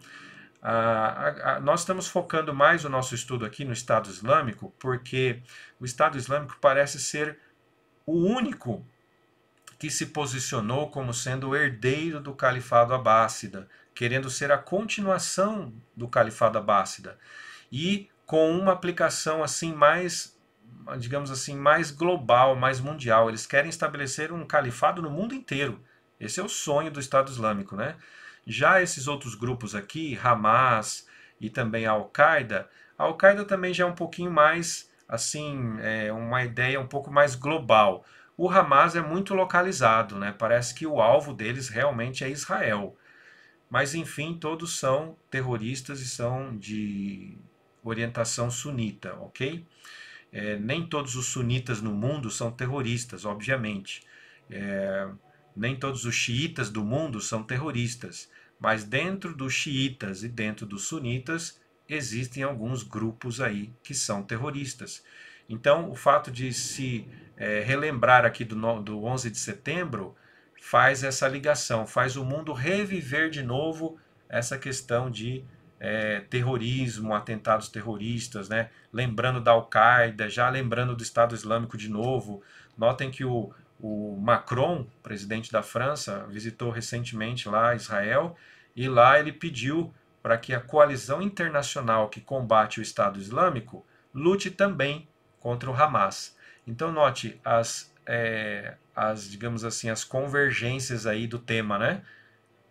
Nós estamos focando mais o nosso estudo aqui no Estado Islâmico, porque o Estado Islâmico parece ser o único que se posicionou como sendo o herdeiro do Califado Abássida, querendo ser a continuação do Califado Abássida, e com uma aplicação assim mais, digamos assim, mais global, mais mundial. Eles querem estabelecer um califado no mundo inteiro. Esse é o sonho do Estado Islâmico, né? Já esses outros grupos aqui, Hamas e também a Al-Qaeda também já é um pouquinho mais, assim, uma ideia um pouco mais global. O Hamas é muito localizado, né? Parece que o alvo deles realmente é Israel. Mas, enfim, todos são terroristas e são de orientação sunita, ok? Nem todos os sunitas no mundo são terroristas, obviamente. Nem todos os xiitas do mundo são terroristas. Mas dentro dos xiitas e dentro dos sunitas existem alguns grupos aí que são terroristas. Então, o fato de se relembrar aqui do 11 de setembro faz essa ligação, faz o mundo reviver de novo essa questão de terrorismo, atentados terroristas, né? Lembrando da Al-Qaeda, já lembrando do Estado Islâmico de novo. Notem que o Macron, presidente da França, visitou recentemente lá Israel, e lá ele pediu para que a coalizão internacional que combate o Estado Islâmico lute também contra o Hamas. Então note digamos assim, as convergências aí do tema, né?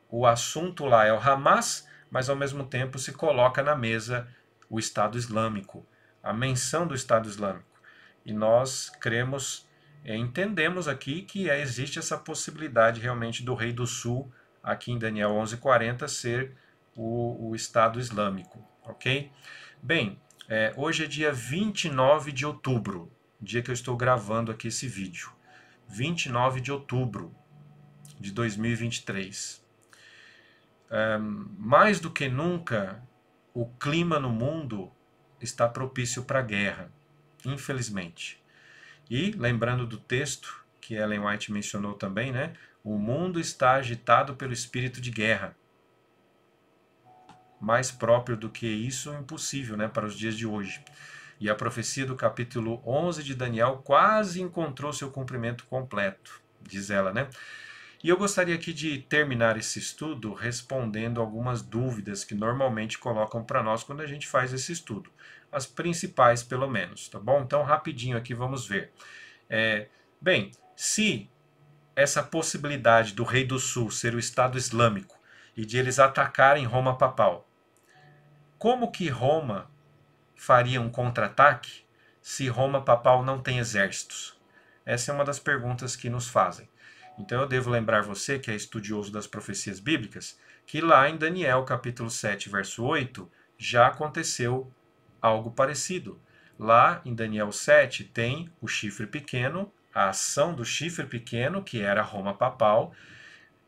O assunto lá é o Hamas, mas ao mesmo tempo se coloca na mesa o Estado Islâmico, a menção do Estado Islâmico. E nós cremos, entendemos aqui que existe essa possibilidade realmente do Rei do Sul, aqui em Daniel 11:40, ser o Estado Islâmico, ok? Bem, hoje é dia 29 de outubro, dia que eu estou gravando aqui esse vídeo. 29 de outubro de 2023. Mais do que nunca, o clima no mundo está propício para a guerra, infelizmente. E, lembrando do texto que Ellen White mencionou também, né? O mundo está agitado pelo espírito de guerra. Mais próprio do que isso, impossível, né? Para os dias de hoje. E a profecia do capítulo 11 de Daniel quase encontrou seu cumprimento completo, diz ela, né? E eu gostaria aqui de terminar esse estudo respondendo algumas dúvidas que normalmente colocam para nós quando a gente faz esse estudo. As principais, pelo menos, tá bom? Então, rapidinho aqui, vamos ver. Bem, se essa possibilidade do Rei do Sul ser o Estado Islâmico e de eles atacarem Roma Papal, como que Roma faria um contra-ataque se Roma Papal não tem exércitos? Essa é uma das perguntas que nos fazem. Então eu devo lembrar você, que é estudioso das profecias bíblicas, que lá em Daniel capítulo 7, verso 8, já aconteceu algo parecido. Lá em Daniel 7 tem o chifre pequeno, a ação do chifre pequeno, que era Roma Papal,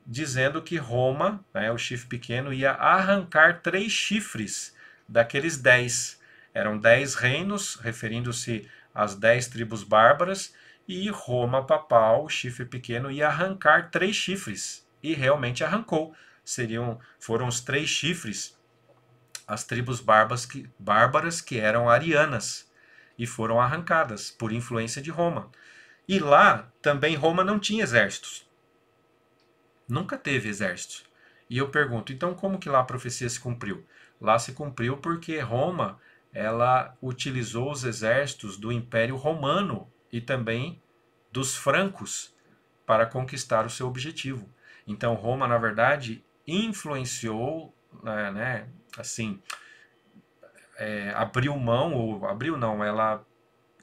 dizendo que Roma, o chifre pequeno, ia arrancar 3 chifres daqueles 10. Eram 10 reinos, referindo-se às 10 tribos bárbaras, e Roma Papal, o chifre pequeno, ia arrancar 3 chifres. E realmente arrancou. Foram os 3 chifres, as tribos bárbaras que eram arianas, e foram arrancadas por influência de Roma. E lá também Roma não tinha exércitos. Nunca teve exército. E eu pergunto, então como que lá a profecia se cumpriu? Lá se cumpriu porque Roma, ela utilizou os exércitos do Império Romano e também dos francos para conquistar o seu objetivo. Então Roma, na verdade, influenciou, né, assim, abriu mão, ou abriu não, ela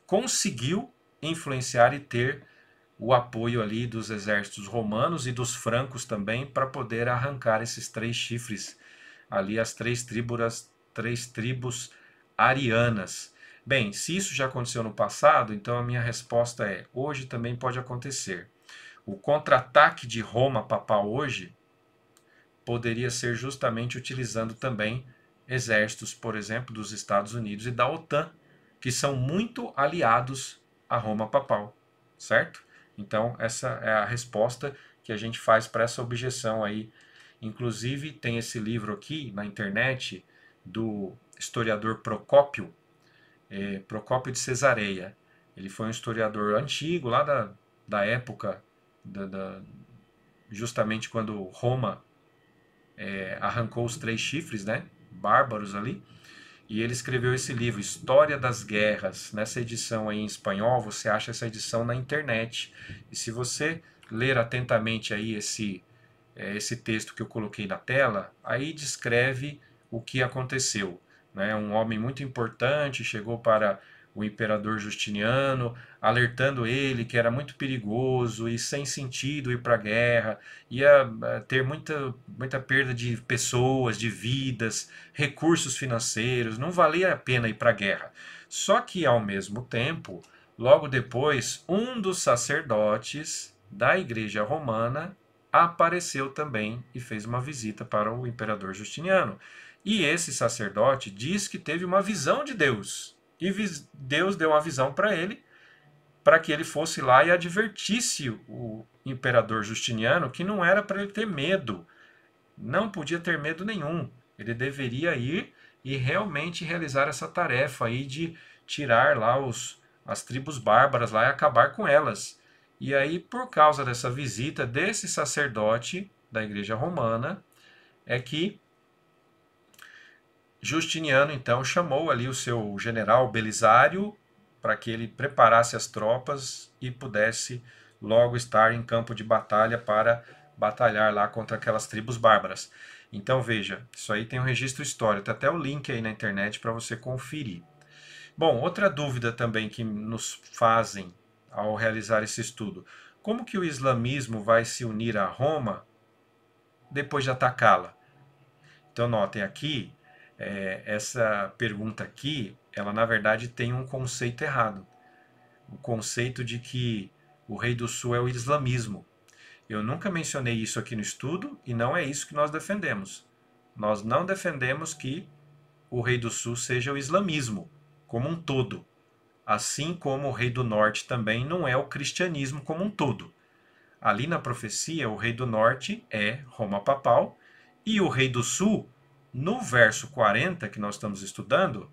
conseguiu influenciar e ter o apoio ali dos exércitos romanos e dos francos também para poder arrancar esses 3 chifres ali, as 3 tribos arianas. Bem, se isso já aconteceu no passado, então a minha resposta é: hoje também pode acontecer. O contra-ataque de Roma papal hoje poderia ser justamente utilizando também exércitos, por exemplo, dos Estados Unidos e da OTAN, que são muito aliados a Roma papal, certo? Então, essa é a resposta que a gente faz para essa objeção aí. Inclusive, tem esse livro aqui na internet do historiador Procópio, Procópio de Cesareia. Ele foi um historiador antigo, lá da época, justamente quando Roma arrancou os 3 chifres, né, bárbaros ali, e ele escreveu esse livro, História das Guerras. Nessa edição aí em espanhol, você acha essa edição na internet. E se você ler atentamente aí esse texto que eu coloquei na tela, aí descreve o que aconteceu. Né? Um homem muito importante chegou para o imperador Justiniano, alertando ele que era muito perigoso e sem sentido ir para a guerra, ia ter muita perda de pessoas, de vidas, recursos financeiros, não valia a pena ir para a guerra. Só que, ao mesmo tempo, logo depois, um dos sacerdotes da Igreja Romana apareceu também e fez uma visita para o imperador Justiniano. E esse sacerdote diz que teve uma visão de Deus. E Deus deu uma visão para ele, para que ele fosse lá e advertisse o imperador Justiniano que não era para ele ter medo. Não podia ter medo nenhum. Ele deveria ir e realmente realizar essa tarefa aí de tirar lá as tribos bárbaras lá e acabar com elas. E aí, por causa dessa visita desse sacerdote da Igreja Romana, é que Justiniano então chamou ali o seu general Belisário para que ele preparasse as tropas e pudesse logo estar em campo de batalha para batalhar lá contra aquelas tribos bárbaras. Então veja, isso aí tem um registro histórico, tem até o link aí na internet para você conferir. Bom, outra dúvida também que nos fazem ao realizar esse estudo: como que o islamismo vai se unir a Roma depois de atacá-la? Então notem aqui, essa pergunta aqui, ela na verdade tem um conceito errado. O conceito de que o Rei do Sul é o islamismo. Eu nunca mencionei isso aqui no estudo e não é isso que nós defendemos. Nós não defendemos que o Rei do Sul seja o islamismo como um todo. Assim como o Rei do Norte também não é o cristianismo como um todo. Ali na profecia, o Rei do Norte é Roma Papal e o Rei do Sul, no verso 40 que nós estamos estudando,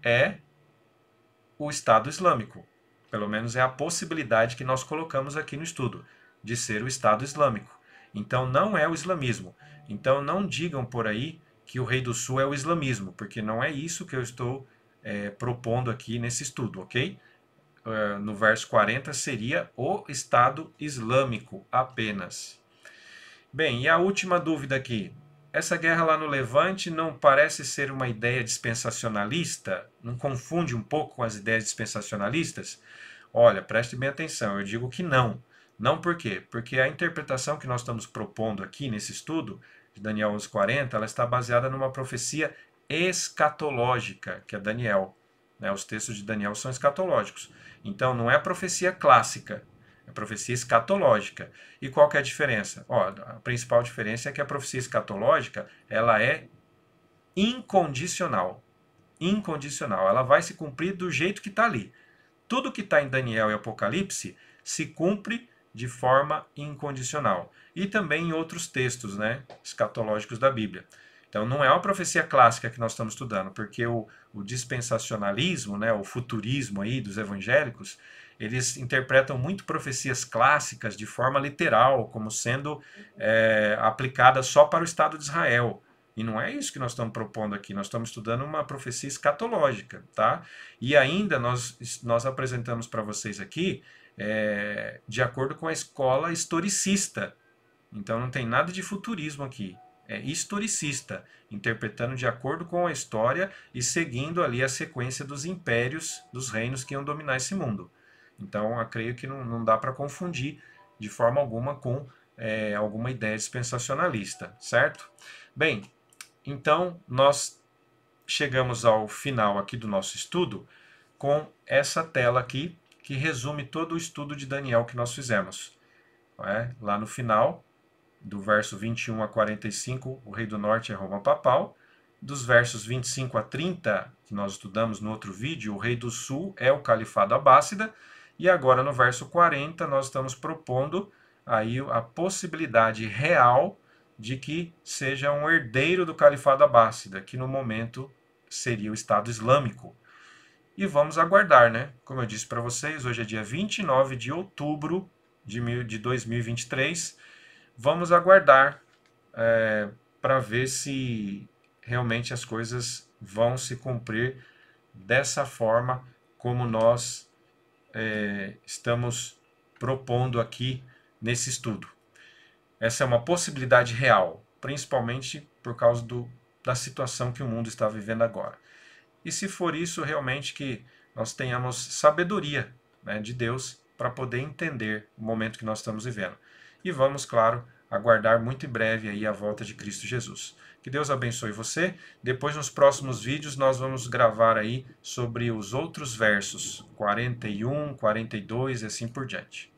é o Estado Islâmico. Pelo menos é a possibilidade que nós colocamos aqui no estudo, de ser o Estado Islâmico. Então não é o islamismo. Então não digam por aí que o Rei do Sul é o islamismo, porque não é isso que eu estou propondo aqui nesse estudo, ok? No verso 40 seria o Estado Islâmico apenas. Bem, e a última dúvida aqui. Essa guerra lá no Levante não parece ser uma ideia dispensacionalista? Não confunde um pouco com as ideias dispensacionalistas? Olha, preste bem atenção, eu digo que não. Não por quê? Porque a interpretação que nós estamos propondo aqui nesse estudo, de Daniel 11:40, ela está baseada numa profecia escatológica, que é Daniel. Né? Os textos de Daniel são escatológicos. Então não é a profecia clássica, é a profecia escatológica. E qual que é a diferença? Ó, a principal diferença é que a profecia escatológica ela é incondicional. Incondicional. Ela vai se cumprir do jeito que está ali. Tudo que está em Daniel e Apocalipse se cumpre de forma incondicional. E também em outros textos, né, escatológicos da Bíblia. Então não é uma profecia clássica que nós estamos estudando, porque o dispensacionalismo, né, o futurismo aí dos evangélicos, eles interpretam muito profecias clássicas de forma literal, como sendo aplicadas só para o Estado de Israel. E não é isso que nós estamos propondo aqui. Nós estamos estudando uma profecia escatológica, tá? E ainda nós apresentamos para vocês aqui de acordo com a escola historicista. Então não tem nada de futurismo aqui. É historicista, interpretando de acordo com a história e seguindo ali a sequência dos impérios, dos reinos que iam dominar esse mundo. Então eu creio que não dá para confundir de forma alguma com alguma ideia dispensacionalista, certo? Bem, então nós chegamos ao final aqui do nosso estudo com essa tela aqui que resume todo o estudo de Daniel que nós fizemos. Lá no final, do verso 21 a 45, o rei do norte é Roma papal. Dos versos 25 a 30, que nós estudamos no outro vídeo, o rei do sul é o califado abássida. E agora no verso 40 nós estamos propondo aí a possibilidade real de que seja um herdeiro do califado abássida, que no momento seria o Estado Islâmico. E vamos aguardar, né? Como eu disse para vocês, hoje é dia 29 de outubro de 2023. Vamos aguardar para ver se realmente as coisas vão se cumprir dessa forma como nós estamos propondo aqui nesse estudo. Essa é uma possibilidade real, principalmente por causa da situação que o mundo está vivendo agora. E se for isso, realmente que nós tenhamos sabedoria, né, de Deus para poder entender o momento que nós estamos vivendo. E vamos, claro, aguardar muito em breve aí a volta de Cristo Jesus. Que Deus abençoe você. Depois, nos próximos vídeos, nós vamos gravar aí sobre os outros versos, 41, 42 e assim por diante.